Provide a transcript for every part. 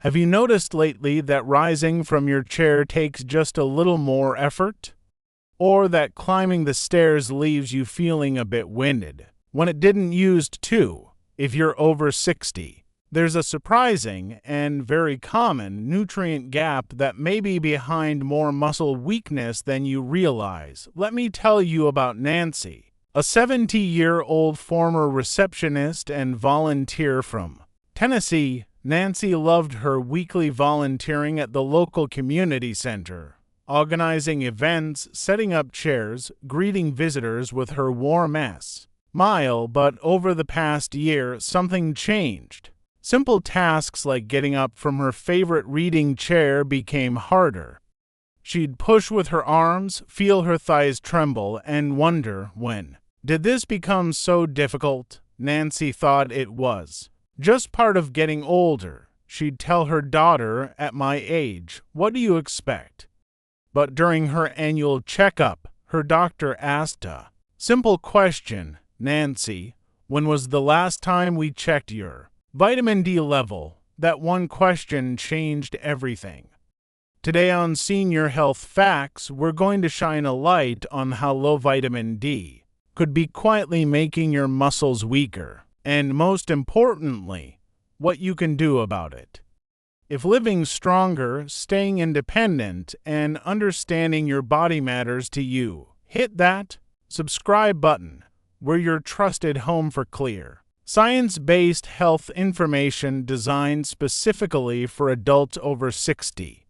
Have you noticed lately that rising from your chair takes just a little more effort? Or that climbing the stairs leaves you feeling a bit winded, when it didn't used to, if you're over 60? There's a surprising and very common nutrient gap that may be behind more muscle weakness than you realize. Let me tell you about Nancy, a 70-year-old former receptionist and volunteer from Tennessee. Nancy loved her weekly volunteering at the local community center, organizing events, setting up chairs, greeting visitors with her warm smile. But over the past year, something changed. Simple tasks like getting up from her favorite reading chair became harder. She'd push with her arms, feel her thighs tremble, and wonder when did this become so difficult? Nancy thought it was just part of getting older. She'd tell her daughter, "At my age, what do you expect?" But during her annual checkup, her doctor asked a simple question: "Nancy, when was the last time we checked your vitamin D level?" That one question changed everything. Today on Senior Health Facts, we're going to shine a light on how low vitamin D could be quietly making your muscles weaker, and most importantly, what you can do about it. If living stronger, staying independent, and understanding your body matters to you, hit that subscribe button. We're your trusted home for clear, science-based health information designed specifically for adults over 60.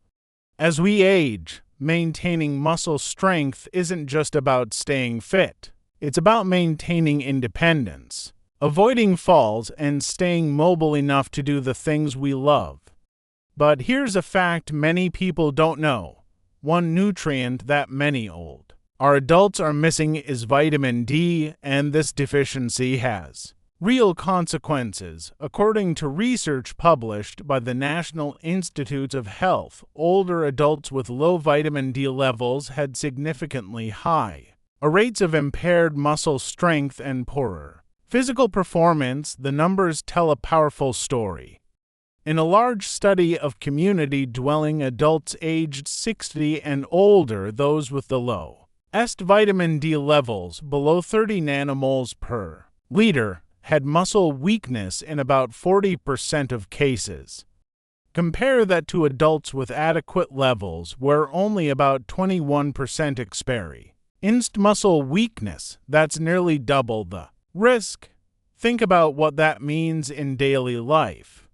As we age, maintaining muscle strength isn't just about staying fit. It's about maintaining independence, avoiding falls, and staying mobile enough to do the things we love. But here's a fact many people don't know. One nutrient that many our adults are missing is vitamin D, and this deficiency has real consequences. According to research published by the National Institutes of Health, older adults with low vitamin D levels had significantly higher rates of impaired muscle strength and poorer physical performance. The numbers tell a powerful story. In a large study of community-dwelling adults aged 60 and older, those with the lowest vitamin D levels below 30 nanomoles per liter had muscle weakness in about 40% of cases. Compare that to adults with adequate levels, where only about 21% experienced muscle weakness. That's nearly double the risk. Think about what that means in daily life.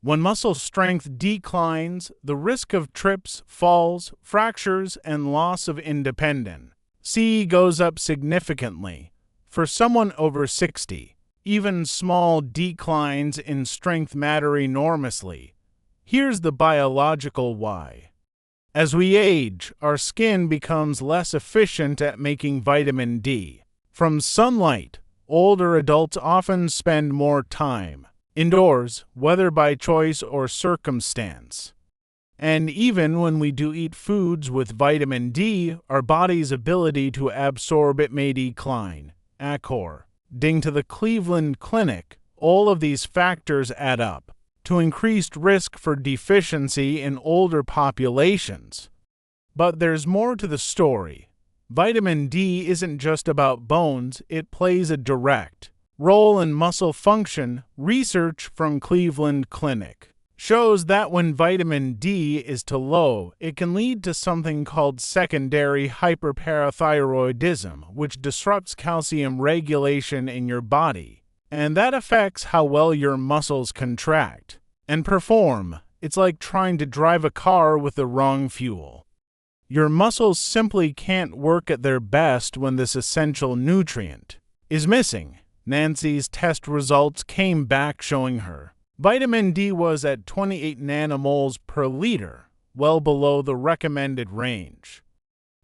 When muscle strength declines, the risk of trips, falls, fractures, and loss of independence goes up significantly. For someone over 60, even small declines in strength matter enormously. Here's the biological why. As we age, our skin becomes less efficient at making vitamin D from sunlight. Older adults often spend more time indoors, whether by choice or circumstance. And even when we do eat foods with vitamin D, our body's ability to absorb it may decline. According to the Cleveland Clinic, all of these factors add up to increased risk for deficiency in older populations. But there's more to the story. Vitamin D isn't just about bones, it plays a direct role in muscle function. Research from Cleveland Clinic shows that when vitamin D is too low, it can lead to something called secondary hyperparathyroidism, which disrupts calcium regulation in your body, and that affects how well your muscles contract and perform. It's like trying to drive a car with the wrong fuel. Your muscles simply can't work at their best when this essential nutrient is missing. Nancy's test results came back showing her vitamin D was at 28 nanomoles per liter, well below the recommended range.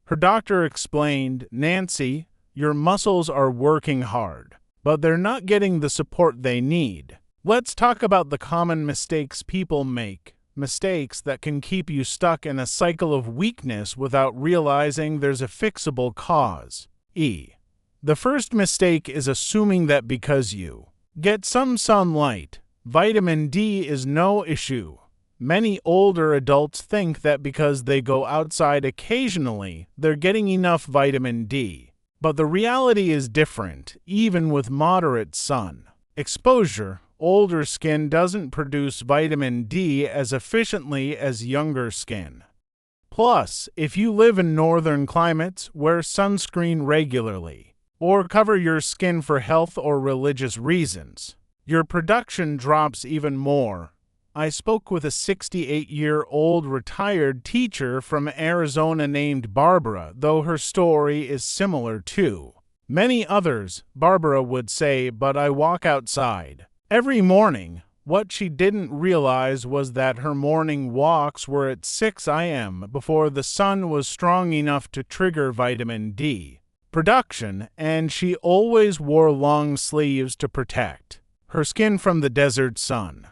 Her doctor explained, "Nancy, your muscles are working hard, but they're not getting the support they need." Let's talk about the common mistakes people make, mistakes that can keep you stuck in a cycle of weakness without realizing there's a fixable cause. The first mistake is assuming that because you get some sunlight, vitamin D is no issue. Many older adults think that because they go outside occasionally, they're getting enough vitamin D. But the reality is different, even with moderate sun exposure. Older skin doesn't produce vitamin D as efficiently as younger skin. Plus, if you live in northern climates, wear sunscreen regularly, or cover your skin for health or religious reasons, your production drops even more. I spoke with a 68-year-old retired teacher from Arizona named Barbara, though her story is similar to many others. Barbara would say, "But I walk outside every morning." What she didn't realize was that her morning walks were at 6 a.m. before the sun was strong enough to trigger vitamin D production, and she always wore long sleeves to protect her skin from the desert sun.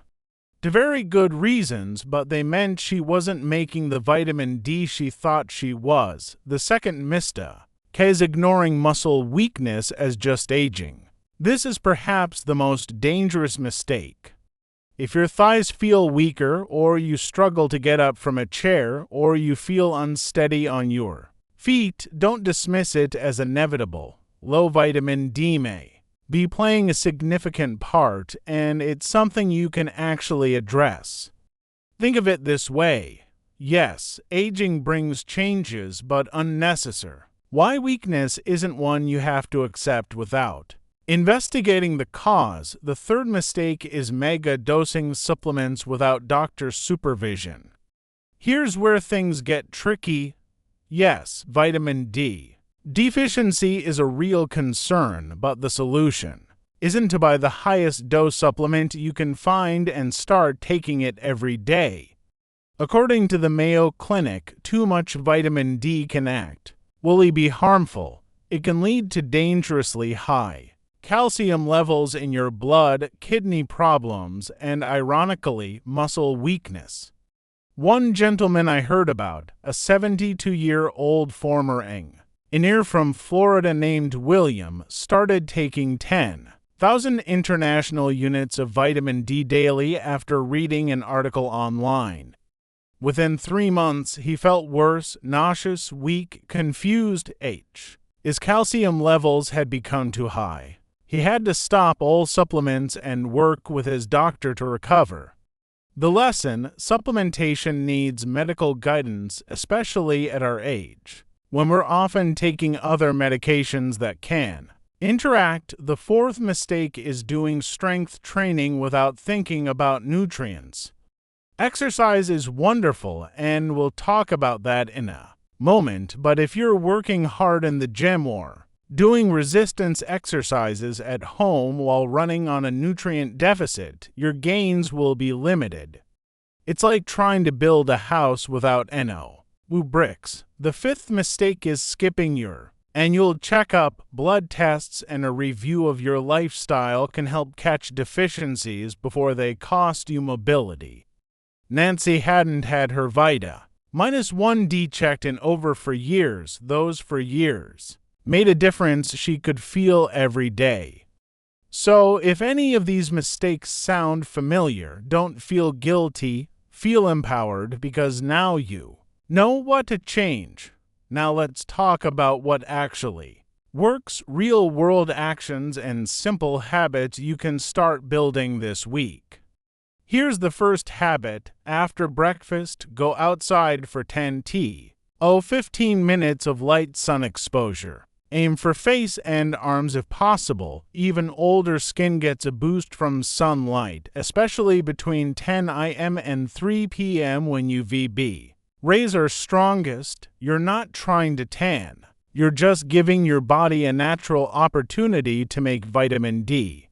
To very good reasons, but they meant she wasn't making the vitamin D she thought she was. The second mistake is ignoring muscle weakness as just aging. This is perhaps the most dangerous mistake. If your thighs feel weaker, or you struggle to get up from a chair, or you feel unsteady on your feet, don't dismiss it as inevitable. Low vitamin D may be playing a significant part, and it's something you can actually address. Think of it this way. Yes, aging brings changes, but unnecessary. Why weakness isn't one you have to accept without investigating the cause. The third mistake is mega dosing supplements without doctor's supervision. Here's where things get tricky. Yes, vitamin D deficiency is a real concern, but the solution isn't to buy the highest dose supplement you can find and start taking it every day. According to the Mayo Clinic, too much vitamin D can be harmful. It can lead to dangerously high calcium levels in your blood, kidney problems, and ironically, muscle weakness. One gentleman I heard about, a 72-year-old former engineer from Florida named William, started taking 10,000 international units of vitamin D daily after reading an article online. Within 3 months, he felt worse, nauseous, weak, confused. His calcium levels had become too high. He had to stop all supplements and work with his doctor to recover. The lesson: supplementation needs medical guidance, especially at our age, when we're often taking other medications that can interact. The fourth mistake is doing strength training without thinking about nutrients. Exercise is wonderful, and we'll talk about that in a moment, but if you're working hard in the gym or doing resistance exercises at home while running on a nutrient deficit, your gains will be limited. It's like trying to build a house without bricks. The fifth mistake is skipping your annual checkup. Blood tests and a review of your lifestyle can help catch deficiencies before they cost you mobility. Nancy hadn't had her vitamin D checked in over 4 years. Those 4 years made a difference she could feel every day. So, if any of these mistakes sound familiar, don't feel guilty, feel empowered, because now you know what to change. Now let's talk about what actually works: real-world actions and simple habits you can start building this week. Here's the first habit. After breakfast, go outside for 15 minutes of light sun exposure. Aim for face and arms if possible. Even older skin gets a boost from sunlight, especially between 10 a.m. and 3 p.m. when UVB rays are strongest. You're not trying to tan. You're just giving your body a natural opportunity to make vitamin D.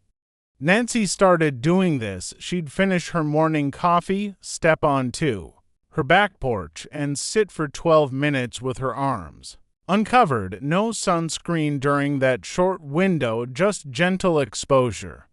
Nancy started doing this. She'd finish her morning coffee, step onto her back porch, and sit for 12 minutes with her arms uncovered. No sunscreen during that short window, just gentle exposure.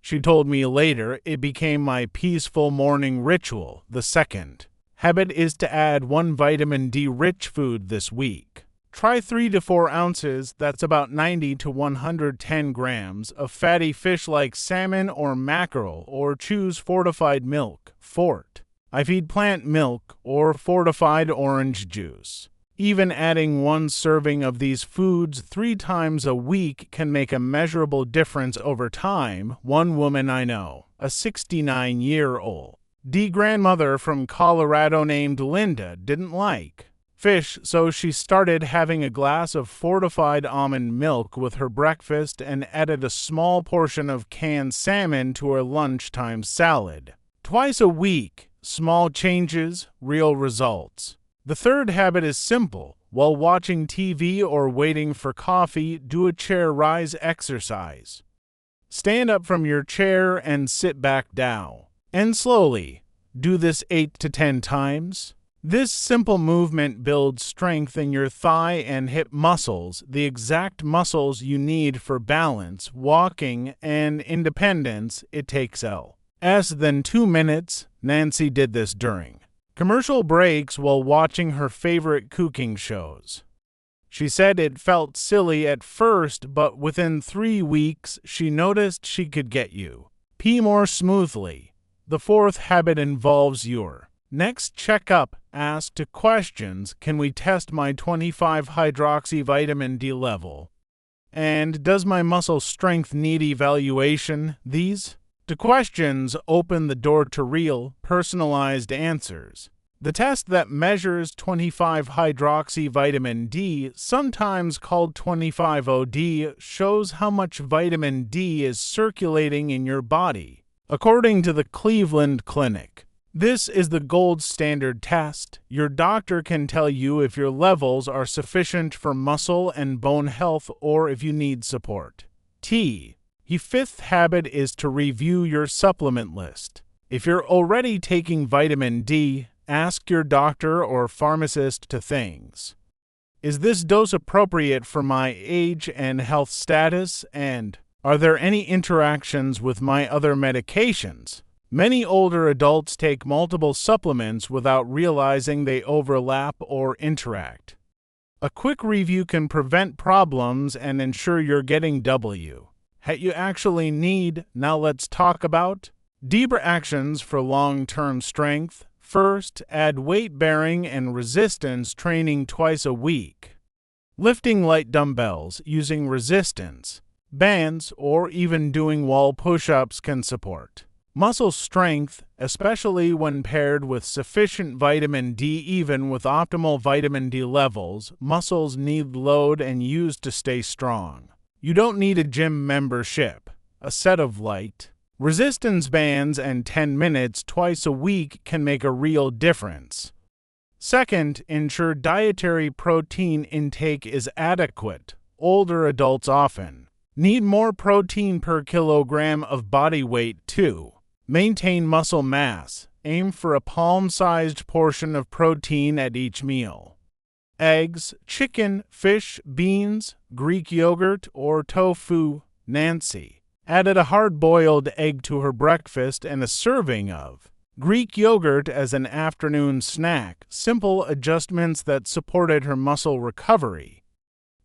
She told me later, it became my peaceful morning ritual. The second habit is to add 1 vitamin D-rich food this week. Try 3 to 4 ounces, that's about 90 to 110 grams, of fatty fish like salmon or mackerel, or choose fortified milk, fort. I feed plant milk or fortified orange juice. Even adding 1 serving of these foods 3 times a week can make a measurable difference over time, one woman I know, a 69-year-old grandmother from Colorado named Linda, didn't like fish, so she started having a glass of fortified almond milk with her breakfast and added a small portion of canned salmon to her lunchtime salad. Twice a week, small changes, real results. The third habit is simple. While watching TV or waiting for coffee, do a chair rise exercise. Stand up from your chair and sit back down. And slowly, do this 8 to 10 times. This simple movement builds strength in your thigh and hip muscles, the exact muscles you need for balance, walking, and independence. It takes less than 2 minutes. Nancy did this during commercial breaks while watching her favorite cooking shows. She said it felt silly at first, but within 3 weeks, she noticed she could get you pee more smoothly. The fourth habit involves your next checkup. Ask 2 questions. Can we test my 25-hydroxy vitamin D level? And does my muscle strength need evaluation? These 2 questions open the door to real, personalized answers. The test that measures 25-hydroxy vitamin D, sometimes called 25OD, shows how much vitamin D is circulating in your body. According to the Cleveland Clinic, this is the gold standard test. Your doctor can tell you if your levels are sufficient for muscle and bone health or if you need support. The fifth habit is to review your supplement list. If you're already taking vitamin D, ask your doctor or pharmacist to things. Is this dose appropriate for my age and health status? And are there any interactions with my other medications? Many older adults take multiple supplements without realizing they overlap or interact. A quick review can prevent problems and ensure you're getting what you actually need. Now let's talk about deeper actions for long-term strength. First, add weight-bearing and resistance training twice a week. Lifting light dumbbells using resistance bands or even doing wall push-ups can support muscle strength, especially when paired with sufficient vitamin D. Even with optimal vitamin D levels, muscles need load and use to stay strong. You don't need a gym membership. A set of light resistance bands and 10 minutes twice a week can make a real difference. Second, ensure dietary protein intake is adequate. Older adults often need more protein per kilogram of body weight to maintain muscle mass. Aim for a palm-sized portion of protein at each meal. Eggs, chicken, fish, beans, Greek yogurt, or tofu. Nancy added a hard-boiled egg to her breakfast and a serving of Greek yogurt as an afternoon snack. Simple adjustments that supported her muscle recovery.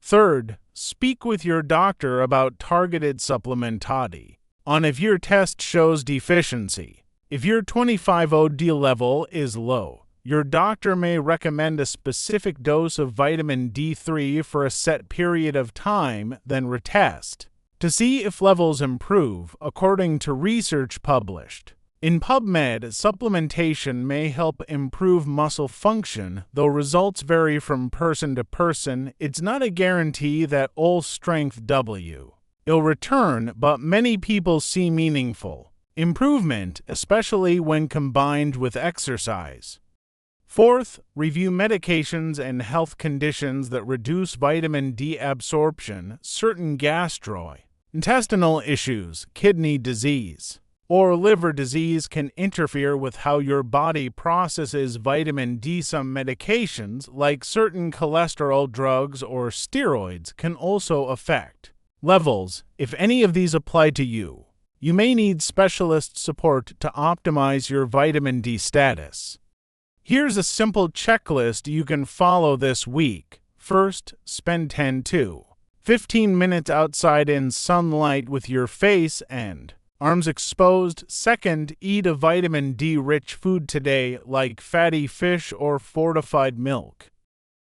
Third, speak with your doctor about targeted supplementati. On if your test shows deficiency. If your 25OD level is low, your doctor may recommend a specific dose of vitamin D3 for a set period of time, then retest to see if levels improve. According to research published in PubMed, supplementation may help improve muscle function, though results vary from person to person. It's not a guarantee that all strength will return, but many people see meaningful improvement, especially when combined with exercise. Fourth, review medications and health conditions that reduce vitamin D absorption. Certain gastrointestinal issues, kidney disease, or liver disease can interfere with how your body processes vitamin D. Some medications, like certain cholesterol drugs or steroids, can also affect levels. If any of these apply to you, you may need specialist support to optimize your vitamin D status. Here's a simple checklist you can follow this week. First, spend 10 to 15 minutes outside in sunlight with your face and Arms exposed. Second, eat a vitamin D-rich food today like fatty fish or fortified milk.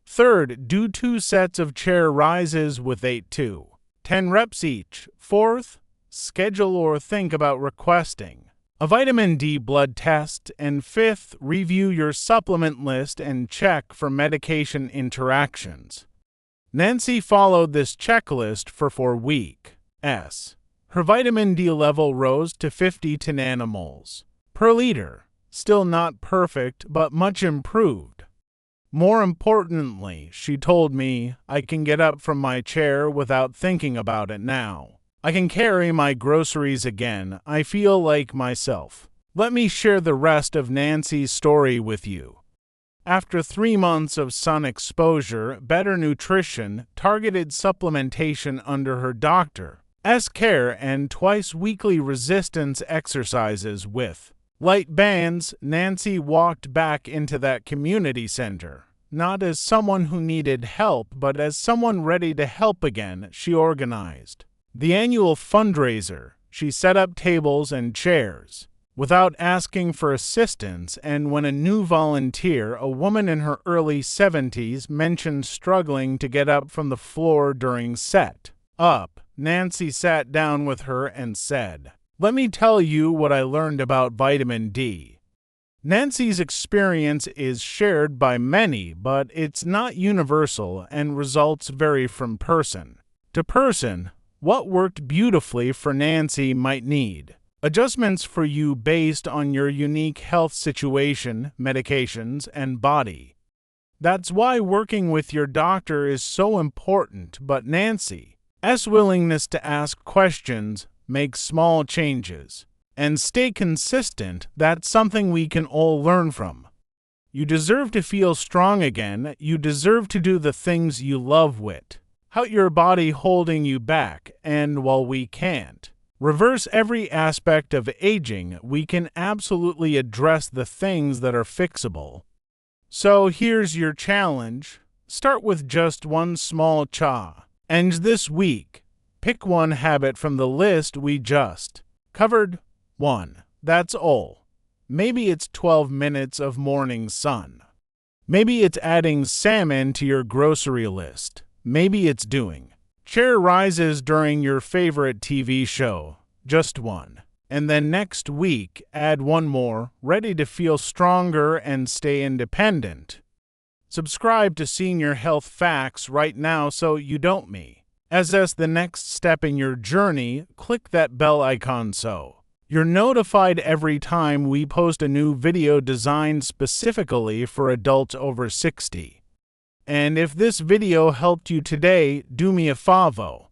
Third, do 2 sets of chair rises with 8 to 10 reps each. Fourth, schedule or think about requesting a vitamin D blood test. And fifth, review your supplement list and check for medication interactions. Nancy followed this checklist for 4 weeks. Her vitamin D level rose to 50 nanomoles per liter. Still not perfect, but much improved. More importantly, she told me, I can get up from my chair without thinking about it now. I can carry my groceries again. I feel like myself. Let me share the rest of Nancy's story with you. After 3 months of sun exposure, better nutrition, targeted supplementation under her doctor's care, and twice-weekly resistance exercises with light bands, Nancy walked back into that community center. Not as someone who needed help, but as someone ready to help again. She organized the annual fundraiser. She set up tables and chairs without asking for assistance, and when a new volunteer, a woman in her early 70s, mentioned struggling to get up from the floor during set-up, Nancy sat down with her and said, "Let me tell you what I learned about vitamin D." Nancy's experience is shared by many, but it's not universal and results vary from person to person. What worked beautifully for Nancy might need adjustments for you based on your unique health situation, medications, and body. That's why working with your doctor is so important, but Nancy's willingness to ask questions, make small changes, and stay consistent, that's something we can all learn from. You deserve to feel strong again. You deserve to do the things you love without your body holding you back. And while we can't reverse every aspect of aging, we can absolutely address the things that are fixable. So here's your challenge. Start with just one small and this week, pick one habit from the list we just covered. 1. That's all. Maybe it's 12 minutes of morning sun. Maybe it's adding salmon to your grocery list. Maybe it's doing chair rises during your favorite TV show. Just one. And then next week, add one more, ready to feel stronger and stay independent. Subscribe to Senior Health Facts right now so you don't miss the next step in your journey. Click that bell icon so you're notified every time we post a new video designed specifically for adults over 60. And if this video helped you today, do me a favor.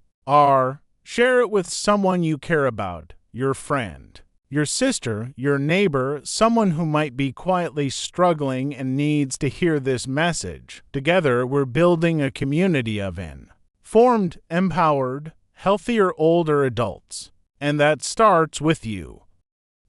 Share it with someone you care about, your friend, your sister, your neighbor, someone who might be quietly struggling and needs to hear this message. Together, we're building a community of informed, empowered, healthier older adults. And that starts with you.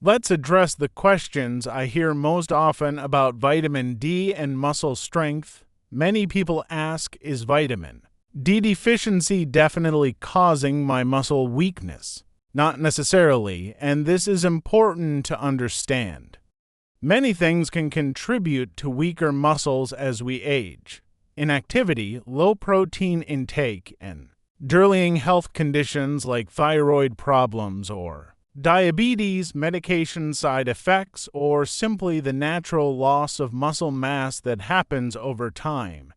Let's address the questions I hear most often about vitamin D and muscle strength. Many people ask, is vitamin D deficiency definitely causing my muscle weakness? Not necessarily, and this is important to understand. Many things can contribute to weaker muscles as we age. Inactivity, low protein intake, and underlying health conditions like thyroid problems or diabetes, medication side effects, or simply the natural loss of muscle mass that happens over time.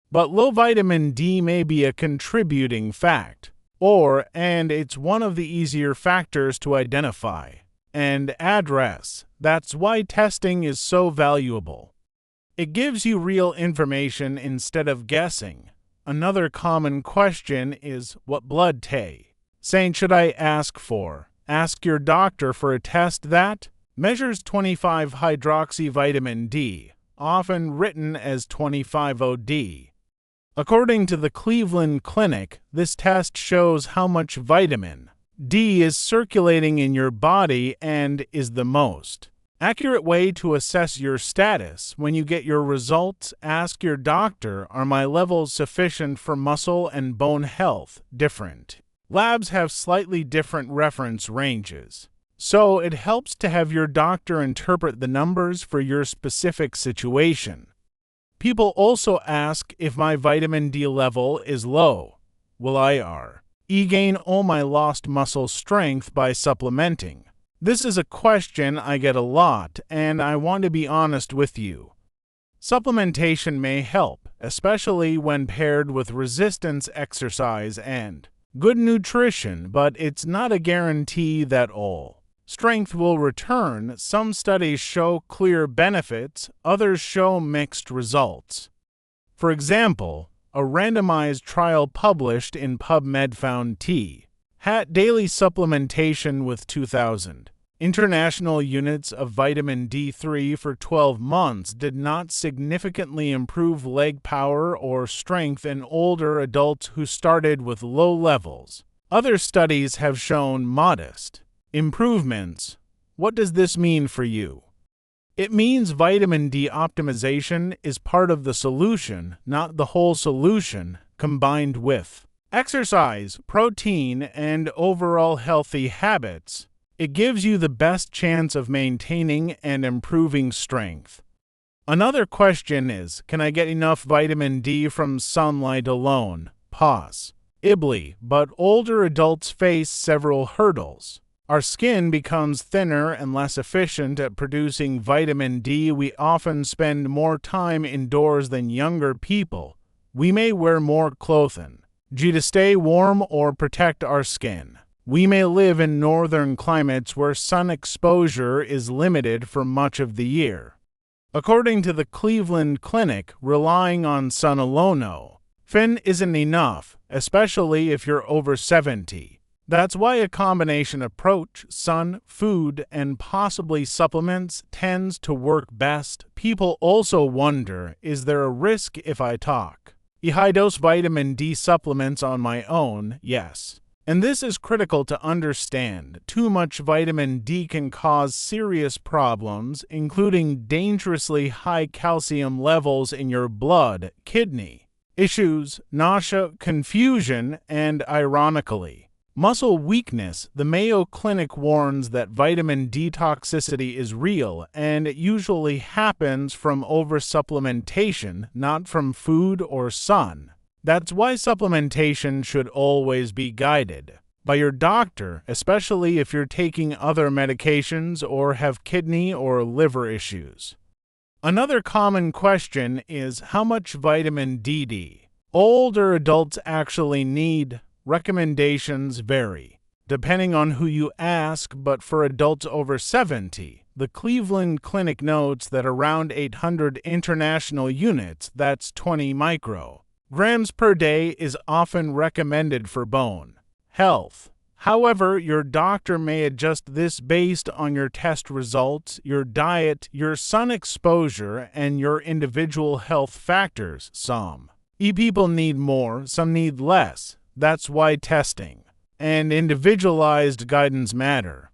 But low vitamin D may be a contributing fact, and it's one of the easier factors to identify and address. That's why testing is so valuable. It gives you real information instead of guessing. Another common question is, what blood test should I ask for? Ask your doctor for a test that measures 25-hydroxyvitamin D, often written as 25-OD. According to the Cleveland Clinic, this test shows how much vitamin D is circulating in your body and is the most accurate way to assess your status. When you get your results, ask your doctor, are my levels sufficient for muscle and bone health? Different labs have slightly different reference ranges, So it helps to have your doctor interpret the numbers for your specific situation. People also ask if my vitamin D level is low. Will I regain all my lost muscle strength by supplementing? This is a question I get a lot, and I want to be honest with you. Supplementation may help, especially when paired with resistance exercise and good nutrition, but it's not a guarantee that all strength will return. Some studies show clear benefits, others show mixed results. For example, a randomized trial published in PubMed found hat daily supplementation with 2,000 international units of vitamin D3 for 12 months did not significantly improve leg power or strength in older adults who started with low levels. Other studies have shown modest improvements. What does this mean for you? It means vitamin D optimization is part of the solution, not the whole solution, combined with exercise, protein, and overall healthy habits. It gives you the best chance of maintaining and improving strength. Another question is, can I get enough vitamin D from sunlight alone? Possibly, but older adults face several hurdles. Our skin becomes thinner and less efficient at producing vitamin D. We often spend more time indoors than younger people. We may wear more clothing to stay warm or protect our skin. We may live in northern climates where sun exposure is limited for much of the year. According to the Cleveland Clinic, relying on sun alone isn't enough, especially if you're over 70. That's why a combination approach, sun, food, and possibly supplements, tends to work best. People also wonder, is there a risk if I take high-dose vitamin D supplements on my own? Yes. And this is critical to understand. Too much vitamin D can cause serious problems, including dangerously high calcium levels in your blood, kidney issues, nausea, confusion, and, ironically, muscle weakness. The Mayo Clinic warns that vitamin D toxicity is real, and it usually happens from oversupplementation, not from food or sun. That's why supplementation should always be guided by your doctor, especially if you're taking other medications or have kidney or liver issues. Another common question is how much vitamin D older adults actually need. Recommendations vary depending on who you ask, but for adults over 70, the Cleveland Clinic notes that around 800 international units, that's 20 micrograms per day, is often recommended for bone health. However, your doctor may adjust this based on your test results, your diet, your sun exposure, and your individual health factors. Some people need more, some need less. That's why testing and individualized guidance matter.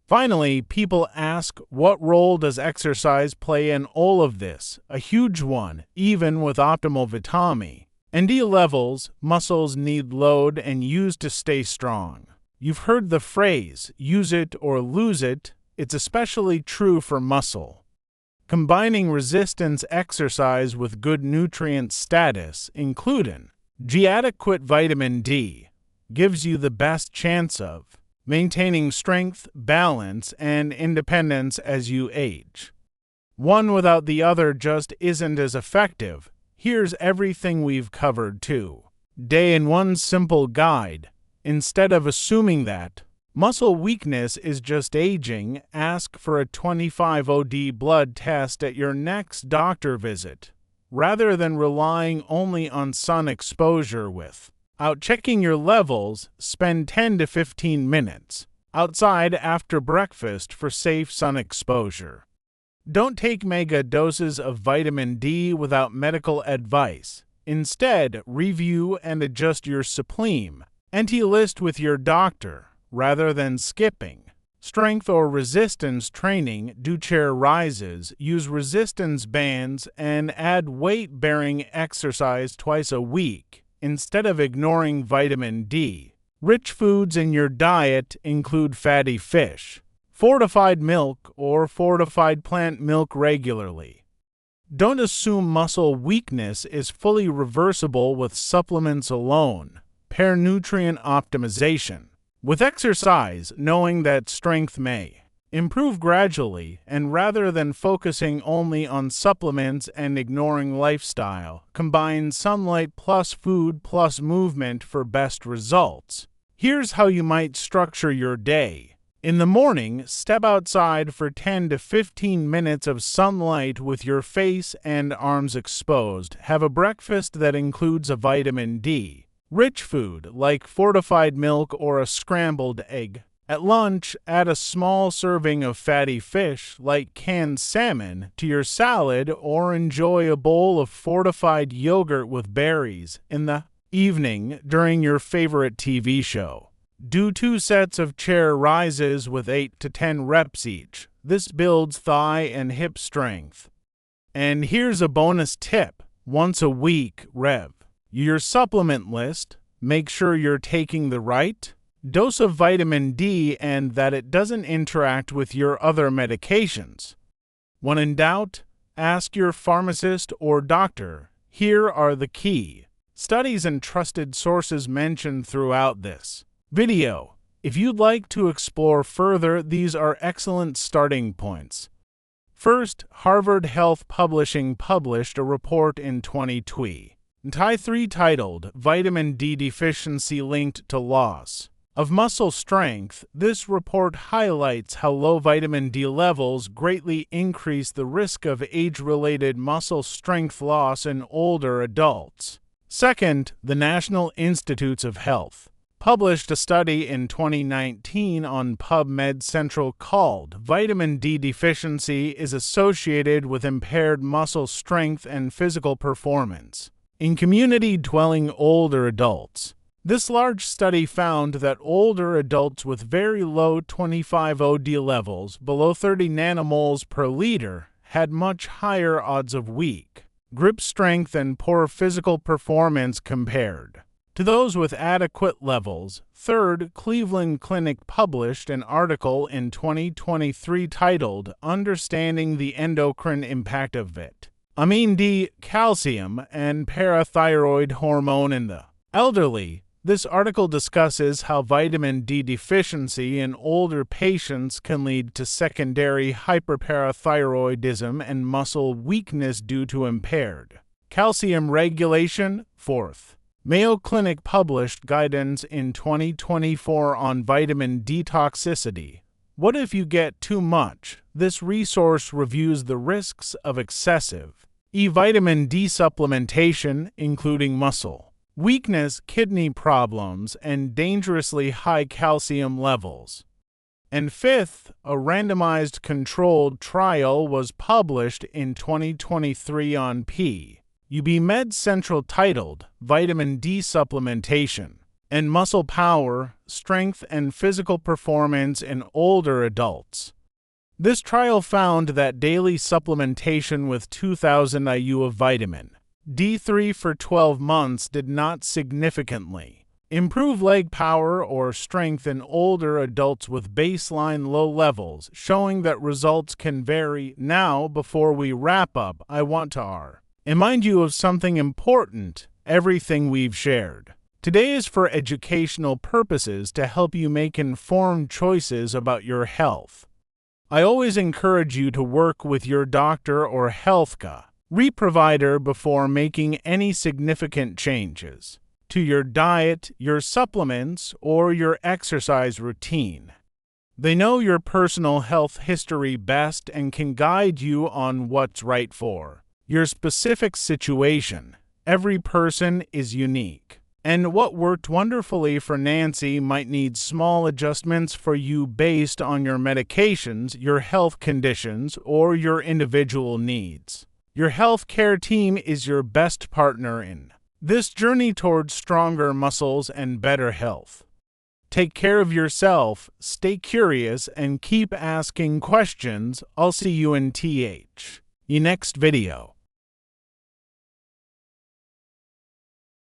Finally, people ask, what role does exercise play in all of this? A huge one. Even with optimal vitamin D levels, muscles need load and use to stay strong. You've heard the phrase, use it or lose it. It's especially true for muscle. Combining resistance exercise with good nutrient status, including adequate vitamin D, gives you the best chance of maintaining strength, balance, and independence as you age. One without the other just isn't as effective. Here's everything we've covered today in one simple guide. Instead of assuming that muscle weakness is just aging, ask for a 25OD blood test at your next doctor visit. Rather than relying only on sun exposure without checking your levels, spend 10 to 15 minutes outside after breakfast for safe sun exposure. Don't take mega doses of vitamin D without medical advice. Instead, review and adjust your supplement list with your doctor rather than skipping strength or resistance training. Do chair rises, use resistance bands, and add weight-bearing exercise twice a week instead of ignoring vitamin D. Rich foods in your diet include fatty fish, fortified milk or fortified plant milk regularly. Don't assume muscle weakness is fully reversible with supplements alone. Pair nutrient optimization with exercise, knowing that strength may improve gradually, and rather than focusing only on supplements and ignoring lifestyle, combine sunlight plus food plus movement for best results. Here's how you might structure your day. In the morning, step outside for 10 to 15 minutes of sunlight with your face and arms exposed. Have a breakfast that includes a vitamin D rich food like fortified milk or a scrambled egg. At lunch, add a small serving of fatty fish like canned salmon to your salad, or enjoy a bowl of fortified yogurt with berries. In the evening, during your favorite TV show, do 2 sets of chair rises with 8 to 10 reps each. This builds thigh and hip strength. And here's a bonus tip. Once a week, rev your supplement list. Make sure you're taking the right dose of vitamin D and that it doesn't interact with your other medications. When in doubt, ask your pharmacist or doctor. Here are the key studies and trusted sources mentioned throughout this video. If you'd like to explore further, these are excellent starting points. First, Harvard Health Publishing published a report in 2023 titled Vitamin D Deficiency Linked to Loss of Muscle Strength. This report highlights how low vitamin D levels greatly increase the risk of age-related muscle strength loss in older adults. Second, the National Institutes of Health published a study in 2019 on PubMed Central called Vitamin D Deficiency is Associated with Impaired Muscle Strength and Physical Performance in Community-Dwelling Older Adults. This large study found that older adults with very low 25OD levels, below 30 nanomoles per liter, had much higher odds of weak grip strength and poor physical performance compared to those with adequate levels. Third, Cleveland Clinic published an article in 2023 titled Understanding the Endocrine Impact of Vitamin D, Calcium, and Parathyroid Hormone in the Elderly. This article discusses how vitamin D deficiency in older patients can lead to secondary hyperparathyroidism and muscle weakness due to impaired calcium regulation. Fourth, Mayo Clinic published guidance in 2024 on vitamin D toxicity. What if you get too much? This resource reviews the risks of excessive vitamin D supplementation, including muscle weakness, kidney problems, and dangerously high calcium levels. And fifth, a randomized controlled trial was published in 2023 on PubMed Central titled Vitamin D Supplementation and Muscle Power, Strength, and Physical Performance in Older Adults. This trial found that daily supplementation with 2,000 IU of vitamin D3 for 12 months did not significantly improve leg power or strength in older adults with baseline low levels, showing that results can vary. Now, before we wrap up, I want to remind you of something important. Everything we've shared today is for educational purposes to help you make informed choices about your health. I always encourage you to work with your doctor or healthcare provider before making any significant changes to your diet, your supplements, or your exercise routine. They know your personal health history best and can guide you on what's right for your specific situation. Every person is unique, and what worked wonderfully for Nancy might need small adjustments for you based on your medications, your health conditions, or your individual needs. Your healthcare team is your best partner in this journey towards stronger muscles and better health. Take care of yourself, stay curious, and keep asking questions. I'll see you in the next video.